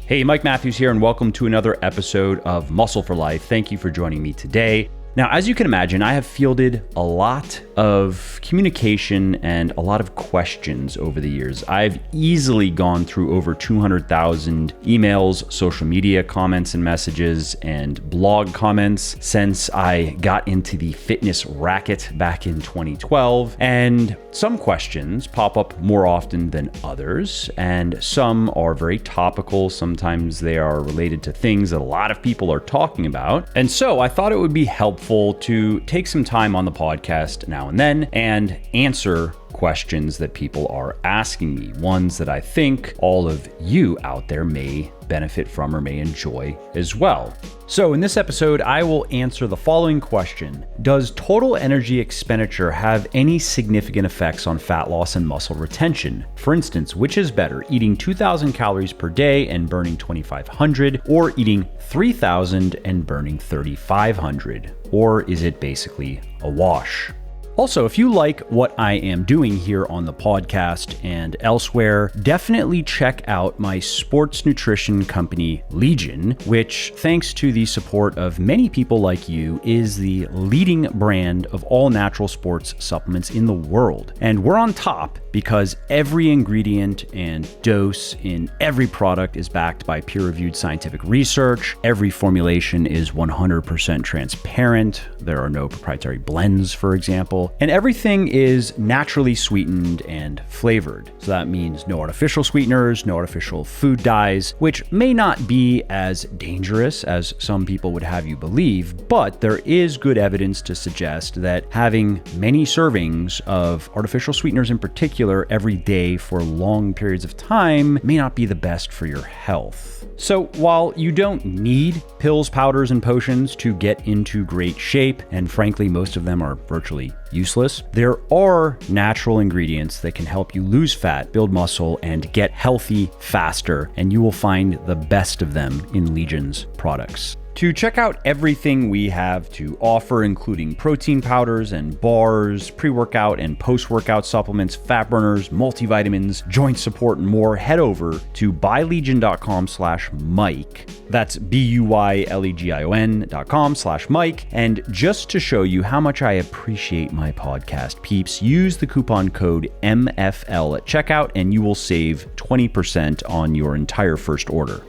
Hey, Mike Matthews here, and welcome to another episode of Muscle for Life. Thank you for joining me today. Now, as you can imagine, I have fielded a lot of communication and a lot of questions over the years. I've easily gone through over 200,000 emails, social media comments and messages, and blog comments since I got into the fitness racket back in 2012. And some questions pop up more often than others, and some are very topical. Sometimes they are related to things that a lot of people are talking about. And so I thought it would be helpful to take some time on the podcast now and then and answer questions that people are asking me, ones that I think all of you out there may benefit from or may enjoy as well. So in this episode, I will answer the following question. Does total energy expenditure have any significant effects on fat loss and muscle retention? For instance, which is better, eating 2,000 calories per day and burning 2,500, or eating 3,000 and burning 3,500? Or is it basically a wash? Also, if you like what I am doing here on the podcast and elsewhere, definitely check out my sports nutrition company, Legion, which, thanks to the support of many people like you, is the leading brand of all natural sports supplements in the world. And we're on top because every ingredient and dose in every product is backed by peer-reviewed scientific research. Every formulation is 100% transparent. There are no proprietary blends, for example. And everything is naturally sweetened and flavored. So that means no artificial sweeteners, no artificial food dyes, which may not be as dangerous as some people would have you believe, but there is good evidence to suggest that having many servings of artificial sweeteners in particular every day for long periods of time may not be the best for your health. So while you don't need pills, powders, and potions to get into great shape, and frankly, most of them are virtually useless, there are natural ingredients that can help you lose fat, build muscle, and get healthy faster, and you will find the best of them in Legion's products. To check out everything we have to offer, including protein powders and bars, pre-workout and post-workout supplements, fat burners, multivitamins, joint support, and more, head over to buylegion.com/Mike. That's BUYLEGION.com/Mike. And just to show you how much I appreciate my podcast peeps, use the coupon code MFL at checkout and you will save 20% on your entire first order.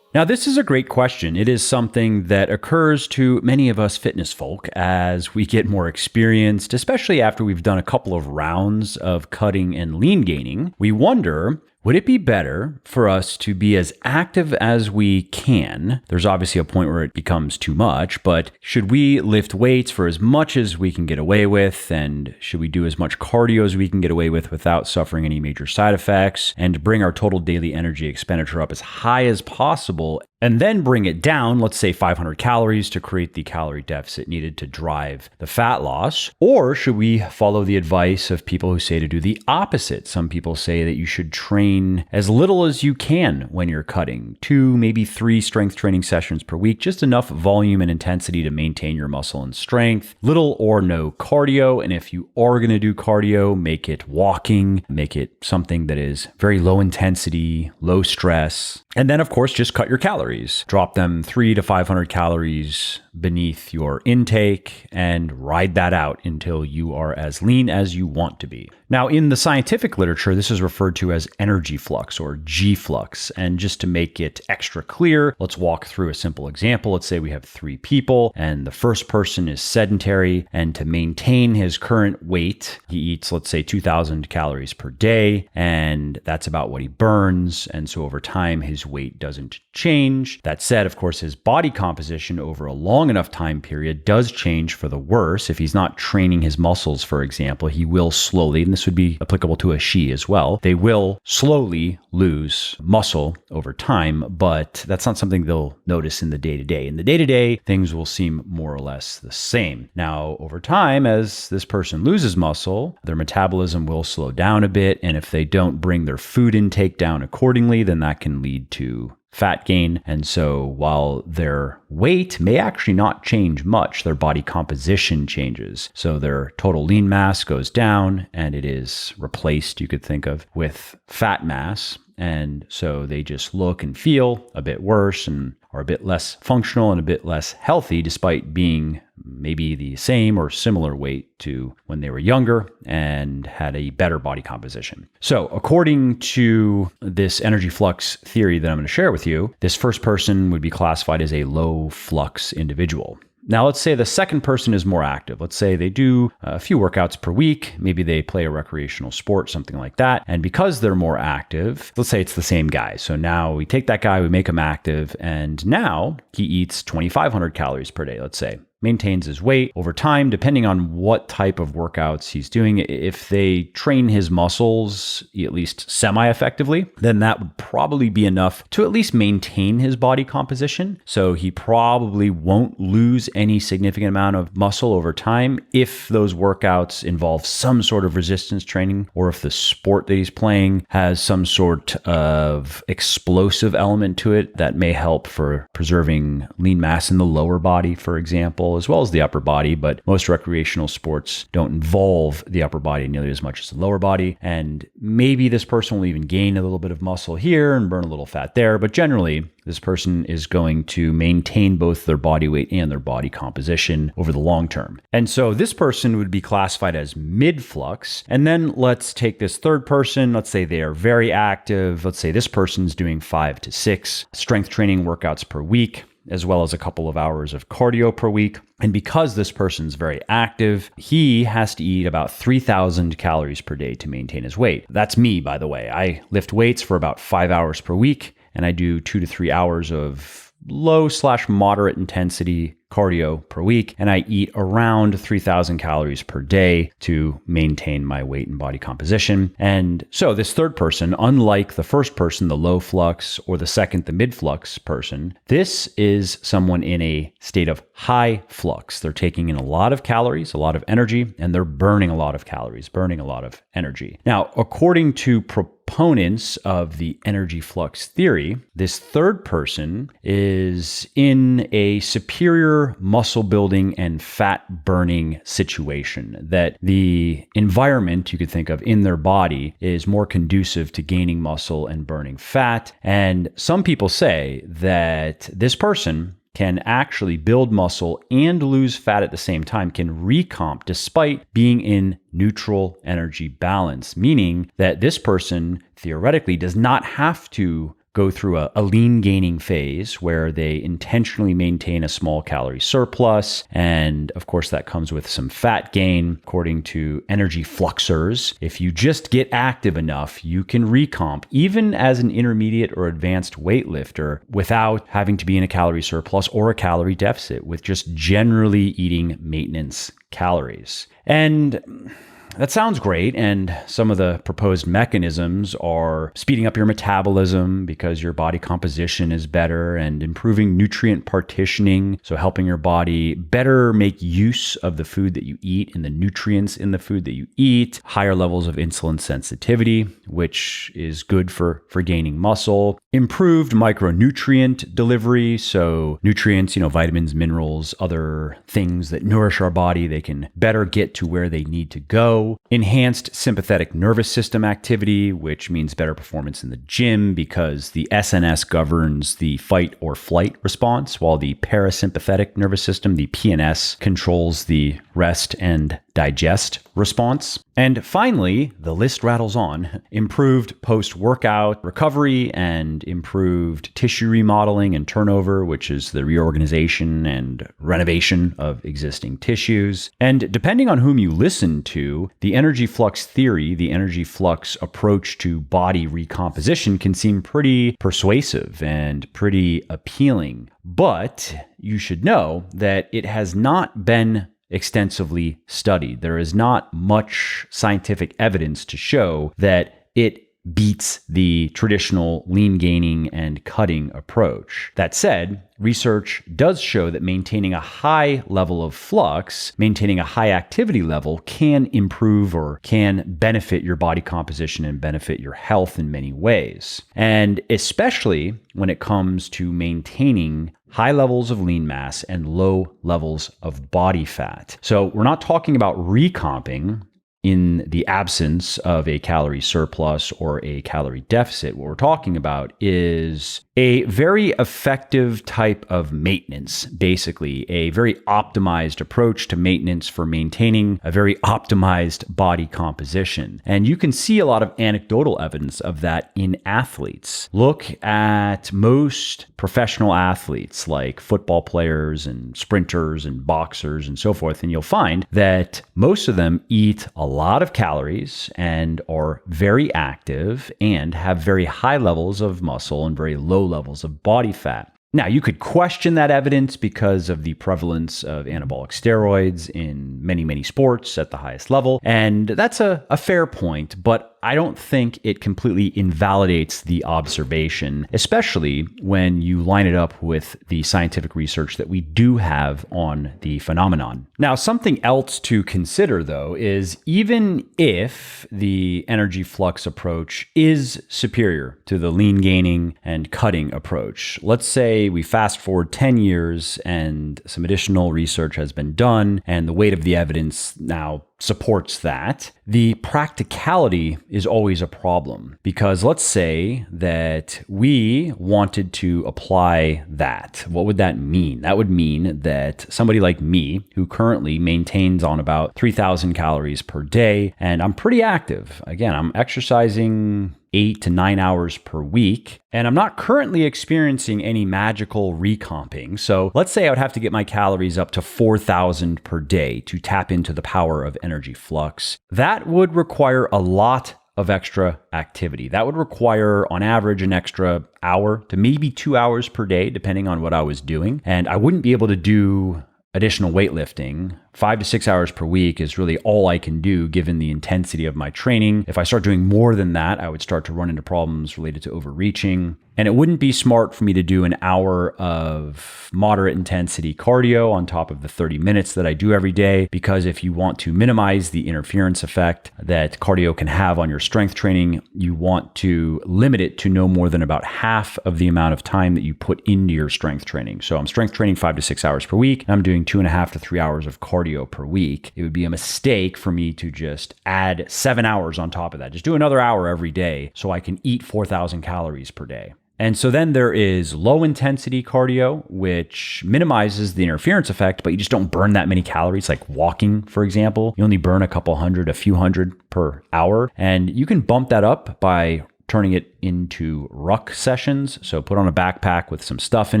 Now, this is a great question. It is something that occurs to many of us fitness folk as we get more experienced, especially after we've done a couple of rounds of cutting and lean gaining. We wonder, would it be better for us to be as active as we can? There's obviously a point where it becomes too much, but should we lift weights for as much as we can get away with? And should we do as much cardio as we can get away with without suffering any major side effects, and bring our total daily energy expenditure up as high as possible, and then bring it down, let's say 500 calories, to create the calorie deficit needed to drive the fat loss? Or should we follow the advice of people who say to do the opposite? Some people say that you should train as little as you can when you're cutting, 2, maybe 3 strength training sessions per week, just enough volume and intensity to maintain your muscle and strength, little or no cardio. And if you are going to do cardio, make it walking, make it something that is very low intensity, low stress. And then, of course, just cut your calories. Drop them 300 to 500 calories beneath your intake and ride that out until you are as lean as you want to be. Now, in the scientific literature, this is referred to as energy flux or G-flux. And just to make it extra clear, let's walk through a simple example. Let's say we have 3 people and the first person is sedentary, and to maintain his current weight, he eats, let's say, 2,000 calories per day, and that's about what he burns. And so over time, his weight doesn't change. That said, of course, his body composition over a long enough time period does change for the worse. If he's not training his muscles, for example, he will slowly, and this would be applicable to a she as well, they will slowly lose muscle over time, but that's not something they'll notice in the day-to-day. In the day-to-day, things will seem more or less the same. Now, over time, as this person loses muscle, their metabolism will slow down a bit, and if they don't bring their food intake down accordingly, then that can lead to fat gain. And so while their weight may actually not change much, their body composition changes. So their total lean mass goes down and it is replaced, you could think of, with fat mass. And so they just look and feel a bit worse and are a bit less functional and a bit less healthy, despite being maybe the same or similar weight to when they were younger and had a better body composition. So according to this energy flux theory that I'm going to share with you, this first person would be classified as a low flux individual. Now, let's say the second person is more active. Let's say they do a few workouts per week. Maybe they play a recreational sport, something like that. And because they're more active, let's say it's the same guy. So now we take that guy, we make him active, and now he eats 2,500 calories per day, let's say. Maintains his weight over time, depending on what type of workouts he's doing. If they train his muscles at least semi-effectively, then that would probably be enough to at least maintain his body composition. So he probably won't lose any significant amount of muscle over time if those workouts involve some sort of resistance training, or if the sport that he's playing has some sort of explosive element to it that may help for preserving lean mass in the lower body, for example, as well as the upper body. But most recreational sports don't involve the upper body nearly as much as the lower body. And maybe this person will even gain a little bit of muscle here and burn a little fat there. But generally, this person is going to maintain both their body weight and their body composition over the long term. And so this person would be classified as mid-flux. And then let's take this third person. Let's say they are very active. Let's say this person's doing 5 to 6 strength training workouts per week, as well as a couple of hours of cardio per week. And because this person's very active, he has to eat about 3,000 calories per day to maintain his weight. That's me, by the way. I lift weights for about 5 hours per week, and I do 2 to 3 hours of low/moderate intensity cardio per week, and I eat around 3,000 calories per day to maintain my weight and body composition. And so this third person, unlike the first person, the low flux, or the second, the mid flux person, this is someone in a state of high flux. They're taking in a lot of calories, a lot of energy, and they're burning a lot of calories, burning a lot of energy. Now, according to proponents of the energy flux theory, this third person is in a superior muscle building and fat burning situation, that the environment you could think of in their body is more conducive to gaining muscle and burning fat. And some people say that this person can actually build muscle and lose fat at the same time, can recomp despite being in neutral energy balance, meaning that this person theoretically does not have to go through a lean gaining phase where they intentionally maintain a small calorie surplus. And of course, that comes with some fat gain. According to energy fluxers, if you just get active enough, you can recomp even as an intermediate or advanced weightlifter without having to be in a calorie surplus or a calorie deficit, with just generally eating maintenance calories. And that sounds great, and some of the proposed mechanisms are speeding up your metabolism because your body composition is better, and improving nutrient partitioning, so helping your body better make use of the food that you eat and the nutrients in the food that you eat, higher levels of insulin sensitivity, which is good for gaining muscle, improved micronutrient delivery, so nutrients, vitamins, minerals, other things that nourish our body, they can better get to where they need to go. Enhanced sympathetic nervous system activity, which means better performance in the gym because the SNS governs the fight or flight response, while the parasympathetic nervous system, the PNS, controls the rest and digest response. And finally, the list rattles on, improved post-workout recovery and improved tissue remodeling and turnover, which is the reorganization and renovation of existing tissues. And depending on whom you listen to, the energy flux theory, the energy flux approach to body recomposition can seem pretty persuasive and pretty appealing. But you should know that it has not been extensively studied. There is not much scientific evidence to show that it beats the traditional lean gaining and cutting approach. That said, research does show that maintaining a high level of flux, maintaining a high activity level, can improve or can benefit your body composition and benefit your health in many ways. And especially when it comes to maintaining high levels of lean mass and low levels of body fat. So we're not talking about recomping in the absence of a calorie surplus or a calorie deficit. What we're talking about is a very effective type of maintenance, basically a very optimized approach to maintenance for maintaining a very optimized body composition. And you can see a lot of anecdotal evidence of that in athletes. Look at most professional athletes like football players and sprinters and boxers and so forth, and you'll find that most of them eat a lot of calories and are very active and have very high levels of muscle and very low levels of body fat. Now, you could question that evidence because of the prevalence of anabolic steroids in many, many sports at the highest level. And that's a fair point, but I don't think it completely invalidates the observation, especially when you line it up with the scientific research that we do have on the phenomenon. Now, something else to consider, though, is even if the energy flux approach is superior to the lean gaining and cutting approach, let's say we fast forward 10 years and some additional research has been done and the weight of the evidence now supports that, the practicality is always a problem. Because let's say that we wanted to apply that. What would that mean? That would mean that somebody like me, who currently maintains on about 3,000 calories per day, and I'm pretty active. Again, I'm exercising 8 to 9 hours per week. And I'm not currently experiencing any magical recomping. So let's say I would have to get my calories up to 4,000 per day to tap into the power of energy flux. That would require a lot of extra activity. That would require, on average, an extra hour to maybe 2 hours per day, depending on what I was doing. And I wouldn't be able to do additional weightlifting. 5 to 6 hours per week is really all I can do given the intensity of my training. If I start doing more than that, I would start to run into problems related to overreaching. And it wouldn't be smart for me to do an hour of moderate intensity cardio on top of the 30 minutes that I do every day, because if you want to minimize the interference effect that cardio can have on your strength training, you want to limit it to no more than about half of the amount of time that you put into your strength training. So I'm strength training 5 to 6 hours per week, and I'm doing 2.5 to 3 hours of cardio per week. It would be a mistake for me to just add 7 hours on top of that. Just do another hour every day so I can eat 4,000 calories per day. And so then there is low intensity cardio, which minimizes the interference effect, but you just don't burn that many calories, like walking, for example. You only burn a few hundred per hour. And you can bump that up by turning it into ruck sessions. So put on a backpack with some stuff in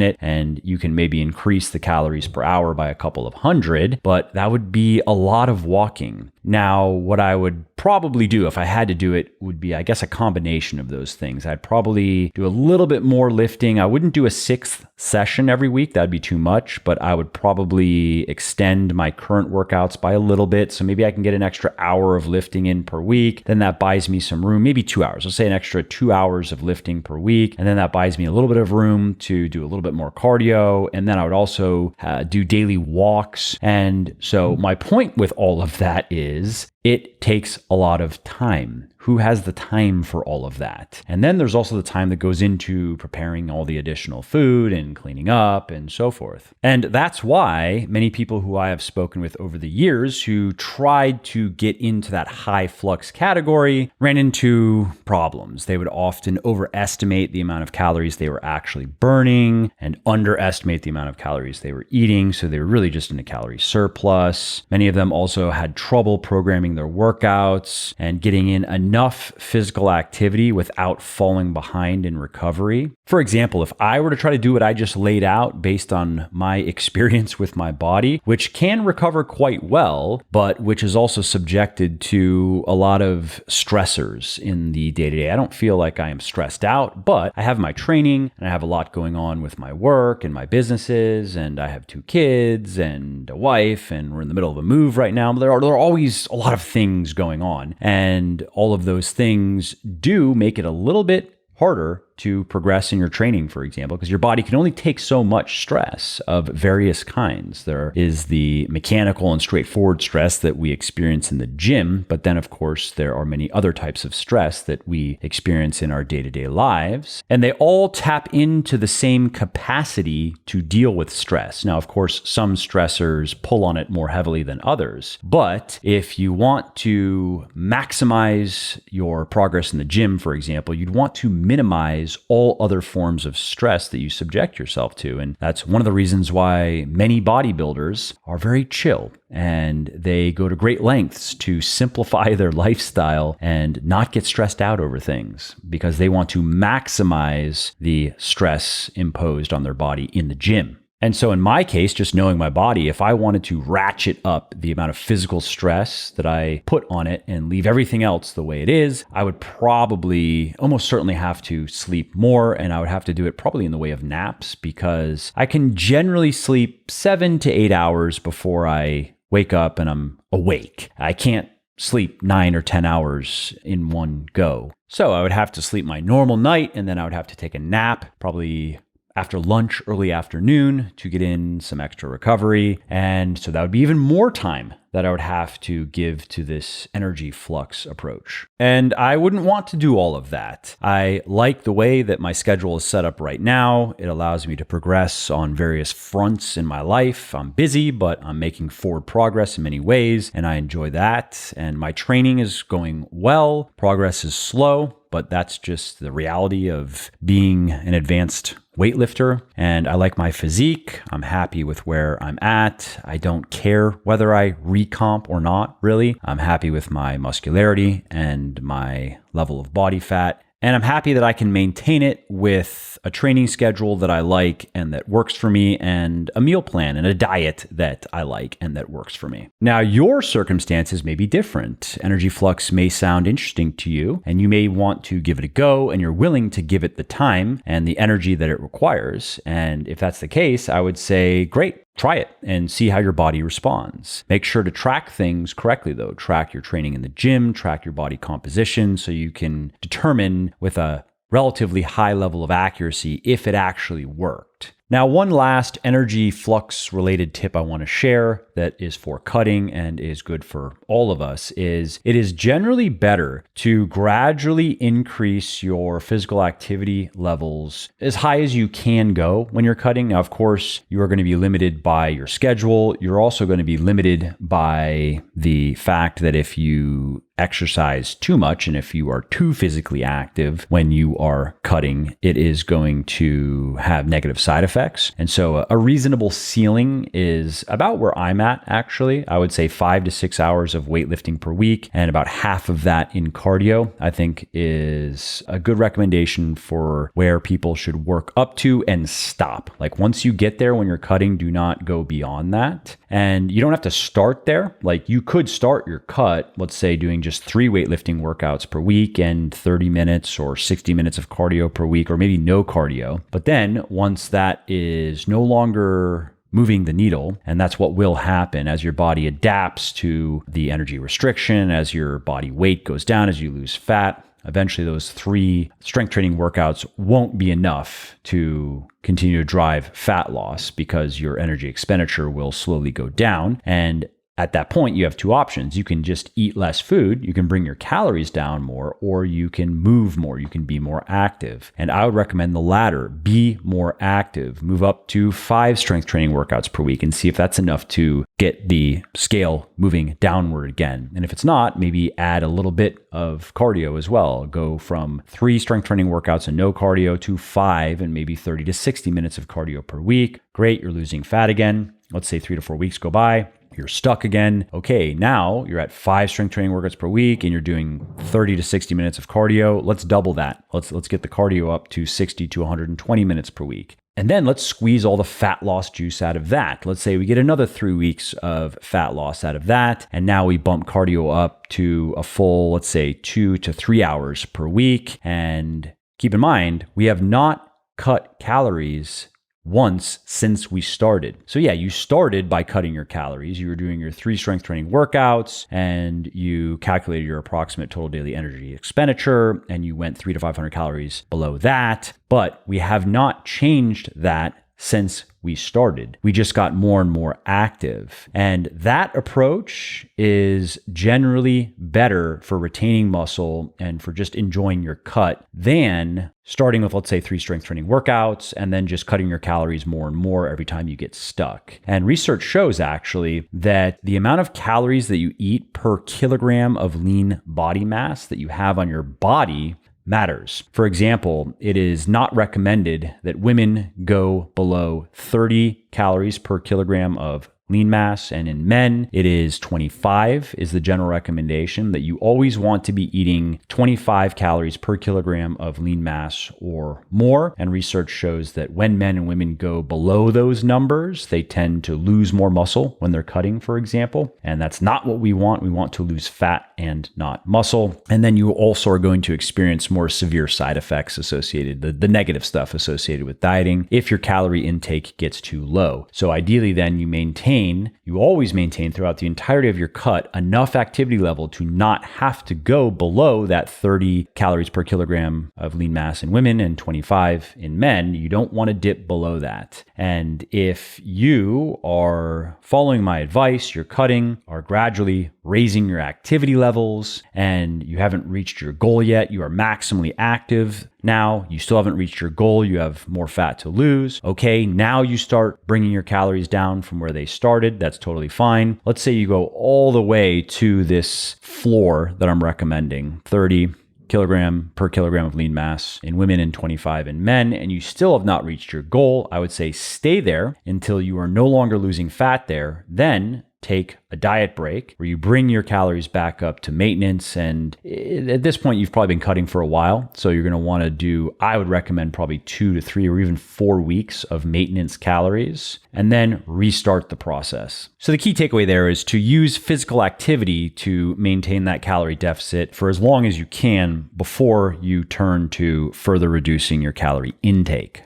it, and you can maybe increase the calories per hour by a couple of hundred, but that would be a lot of walking. Now, what I would probably do if I had to do it would be, I guess, a combination of those things. I'd probably do a little bit more lifting. I wouldn't do a 6th session every week. That'd be too much, but I would probably extend my current workouts by a little bit. So maybe I can get an extra hour of lifting in per week. Then that buys me some room, maybe 2 hours. Let's say an extra 2 hours of lifting per week. And then that buys me a little bit of room to do a little bit more cardio. And then I would also do daily walks. And so my point with all of that is it takes a lot of time. Who has the time for all of that? And then there's also the time that goes into preparing all the additional food and cleaning up and so forth. And that's why many people who I have spoken with over the years who tried to get into that high flux category ran into problems. They would often overestimate the amount of calories they were actually burning and underestimate the amount of calories they were eating. So they were really just in a calorie surplus. Many of them also had trouble programming their workouts and getting in enough physical activity without falling behind in recovery. For example, if I were to try to do what I just laid out based on my experience with my body, which can recover quite well, but which is also subjected to a lot of stressors in the day-to-day. I don't feel like I am stressed out, but I have my training and I have a lot going on with my work and my businesses, and I have 2 kids and a wife, and we're in the middle of a move right now. There are always a lot of things going on, and all of of those things do make it a little bit harder to progress in your training, for example, because your body can only take so much stress of various kinds. There is the mechanical and straightforward stress that we experience in the gym, but then of course there are many other types of stress that we experience in our day-to-day lives, and they all tap into the same capacity to deal with stress. Now, of course, some stressors pull on it more heavily than others, but if you want to maximize your progress in the gym, for example, you'd want to minimize all other forms of stress that you subject yourself to. And that's one of the reasons why many bodybuilders are very chill and they go to great lengths to simplify their lifestyle and not get stressed out over things, because they want to maximize the stress imposed on their body in the gym. And so in my case, just knowing my body, if I wanted to ratchet up the amount of physical stress that I put on it and leave everything else the way it is, I would probably almost certainly have to sleep more, and I would have to do it probably in the way of naps, because I can generally sleep 7 to 8 hours before I wake up and I'm awake. I can't sleep 9 or 10 hours in one go. So I would have to sleep my normal night, and then I would have to take a nap, probably after lunch, early afternoon, to get in some extra recovery. And so that would be even more time that I would have to give to this energy flux approach. And I wouldn't want to do all of that. I like the way that my schedule is set up right now. It allows me to progress on various fronts in my life. I'm busy, but I'm making forward progress in many ways, and I enjoy that. And my training is going well. Progress is slow, but that's just the reality of being an advanced weightlifter. And I like my physique. I'm happy with where I'm at. I don't care whether I recomp or not, really. I'm happy with my muscularity and my level of body fat. And I'm happy that I can maintain it with a training schedule that I like and that works for me, and a meal plan and a diet that I like and that works for me. Now, your circumstances may be different. Energy Flux may sound interesting to you, and you may want to give it a go, and you're willing to give it the time and the energy that it requires. And if that's the case, I would say, great. Try it and see how your body responds. Make sure to track things correctly, though. Track your training in the gym, track your body composition, so you can determine with a relatively high level of accuracy if it actually worked. Now, one last energy flux related tip I want to share that is for cutting and is good for all of us is it is generally better to gradually increase your physical activity levels as high as you can go when you're cutting. Now, of course, you are going to be limited by your schedule. You're also going to be limited by the fact that if you exercise too much and if you are too physically active when you are cutting, it is going to have negative side effects. And so a reasonable ceiling is about where I'm at, actually. I would say 5 to 6 hours of weightlifting per week, and about half of that in cardio, I think is a good recommendation for where people should work up to and stop. Like once you get there when you're cutting, do not go beyond that. And you don't have to start there. Like you could start your cut, let's say doing just 3 weightlifting workouts per week and 30 minutes or 60 minutes of cardio per week, or maybe no cardio. But then once that is no longer moving the needle, and that's what will happen as your body adapts to the energy restriction, as your body weight goes down, as you lose fat, eventually those 3 strength training workouts won't be enough to continue to drive fat loss because your energy expenditure will slowly go down. And at that point, you have 2 options. You can just eat less food, you can bring your calories down more, or you can move more, you can be more active. And I would recommend the latter, be more active. Move up to 5 strength training workouts per week and see if that's enough to get the scale moving downward again. And if it's not, maybe add a little bit of cardio as well. Go from 3 strength training workouts and no cardio to 5 and maybe 30 to 60 minutes of cardio per week. Great, you're losing fat again. Let's say 3 to 4 weeks go by. You're stuck again. Okay, now you're at 5 strength training workouts per week and you're doing 30 to 60 minutes of cardio. Let's double that. Let's get the cardio up to 60 to 120 minutes per week. And then let's squeeze all the fat loss juice out of that. Let's say we get another 3 weeks of fat loss out of that. And now we bump cardio up to a full, let's say 2 to 3 hours per week. And keep in mind, we have not cut calories once since we started. So yeah, you started by cutting your calories. You were doing your 3 strength training workouts and you calculated your approximate total daily energy expenditure and you went 300 to 500 calories below that. But we have not changed that since we started. We just got more and more active. And that approach is generally better for retaining muscle and for just enjoying your cut than starting with, let's say, 3 strength training workouts and then just cutting your calories more and more every time you get stuck. And research shows actually that the amount of calories that you eat per kilogram of lean body mass that you have on your body matters. For example, it is not recommended that women go below 30 calories per kilogram of lean mass, and in men, it is 25 is the general recommendation, that you always want to be eating 25 calories per kilogram of lean mass or more. And research shows that when men and women go below those numbers, they tend to lose more muscle when they're cutting, for example. And that's not what we want. We want to lose fat and not muscle. And then you also are going to experience more severe side effects associated, the negative stuff associated with dieting if your calorie intake gets too low. So ideally then you always maintain throughout the entirety of your cut enough activity level to not have to go below that 30 calories per kilogram of lean mass in women and 25 in men. You don't want to dip below that. And if you are following my advice, you're cutting, are gradually raising your activity levels, and you haven't reached your goal yet, you are maximally active now, you still haven't reached your goal, you have more fat to lose. Okay, now you start bringing your calories down from where they started. That's totally fine. Let's say you go all the way to this floor that I'm recommending, 30 kilogram per kilogram of lean mass in women and 25 in men, and you still have not reached your goal. I would say stay there until you are no longer losing fat there. Then take a diet break where you bring your calories back up to maintenance. And at this point, you've probably been cutting for a while. So you're going to want to do, I would recommend probably 2 to 3 or even 4 weeks of maintenance calories and then restart the process. So the key takeaway there is to use physical activity to maintain that calorie deficit for as long as you can before you turn to further reducing your calorie intake.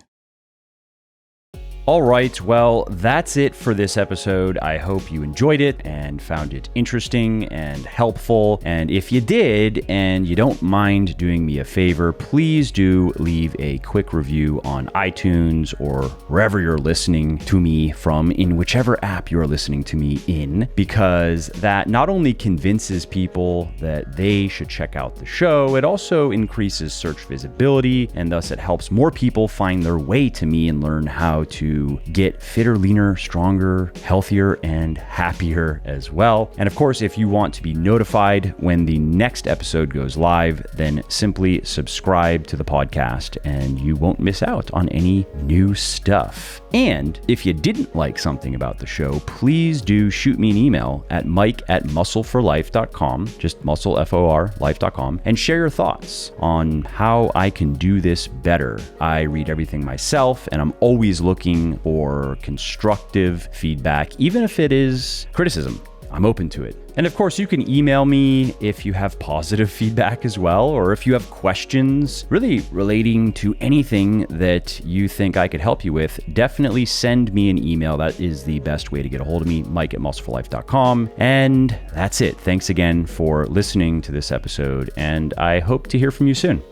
All right, well, that's it for this episode. I hope you enjoyed it and found it interesting and helpful. And if you did, and you don't mind doing me a favor, please do leave a quick review on iTunes or wherever you're listening to me from, in whichever app you're listening to me in, because that not only convinces people that they should check out the show, it also increases search visibility, and thus it helps more people find their way to me and learn how to get fitter, leaner, stronger, healthier, and happier as well. And of course, if you want to be notified when the next episode goes live, then simply subscribe to the podcast and you won't miss out on any new stuff. And if you didn't like something about the show, please do shoot me an email at mike@muscleforlife.com, just muscle, F-O-R, life.com, and share your thoughts on how I can do this better. I read everything myself, and I'm always looking for constructive feedback, even if it is criticism. I'm open to it. And of course, you can email me if you have positive feedback as well, or if you have questions really relating to anything that you think I could help you with, definitely send me an email. That is the best way to get a hold of me, mike@muscleforlife.com. And that's it. Thanks again for listening to this episode, and I hope to hear from you soon.